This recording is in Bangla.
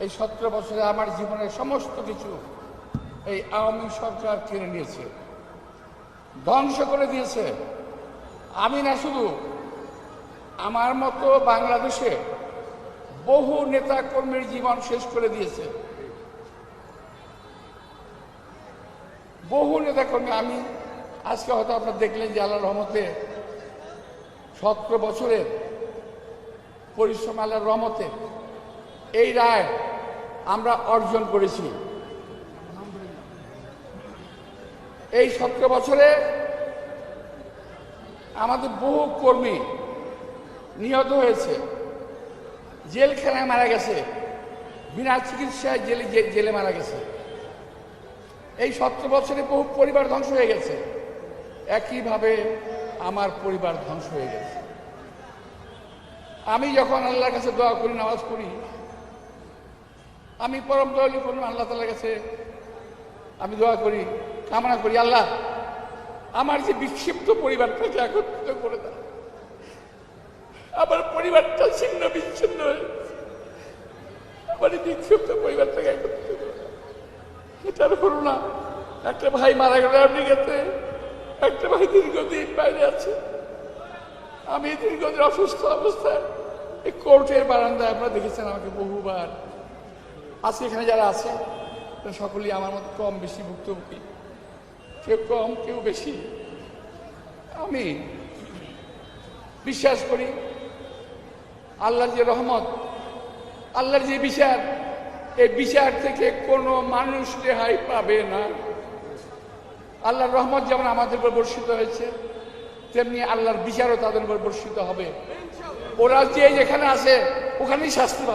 এই 17 বছরে আমার জীবনের সমস্ত কিছু এই আওয়ামী সরকার কেড়ে নিয়েছে, ধ্বংস করে দিয়েছে। আমি না, শুধু আমার মতো বাংলাদেশে বহু নেতা কর্মীর জীবন শেষ করে দিয়েছে, বহু নেতা কর্মী। আমি আজকে হয়তো আপনারা দেখলেন যে আল্লাহর রহমতে 17 বছরের পরিশ্রম, আল্লাহর রহমতে এই রায় আমরা অর্জন করেছি। এই 17 বছরে আমাদের বহু কর্মী নিহত হয়েছে, জেলখানায় মারা গেছে, বিনা চিকিৎসায় জেলে মারা গেছে। এই 17 বছরে বহু পরিবার ধ্বংস হয়ে গেছে, একইভাবে আমার পরিবার ধ্বংস হয়ে গেছে। আমি যখন আল্লাহর কাছে দোয়া করি, নামাজ পড়ি, আমি পরম দয়ালু করুন আল্লাহ তাআলার কাছে আমি দোয়া করি, কামনা করি, আল্লাহ আমার যে বিক্ষিপ্ত পরিবারটাকে একত্রিত করে দেয়, আমার পরিবারটা ছিন্ন বিচ্ছিন্ন হয়ে, আমার এই বিক্ষিপ্ত পরিবারটাকে একত্রিত করে দেয়। এটার হলো না। একটা ভাই মারা গেল আমেরিকাতে, একটা ভাই দীর্ঘদিন বাইরে আছে, আমি দীর্ঘদিন অসুস্থ অবস্থায় এই কোর্টের বারান্দায়, আপনারা দেখেছেন আমাকে বহুবার। আজকে এখানে যারা আছে সকলেই আমার মতো কম বেশি ভুক্তভোগী, কেউ কম কেউ বেশি। আমি বিশ্বাস করি আল্লাহর যে রহমত, আল্লাহর যে বিচার, এই বিচার থেকে কোনো মানুষ রেহাই পাবে না। আল্লাহর রহমত যেমন আমাদের উপর বর্ষিত হয়েছে, তেমনি আল্লাহর বিচারও তাদের উপর বর্ষিত হবে। ওরা যে যেখানে আছে ওখানেই শাস্তি পাবে।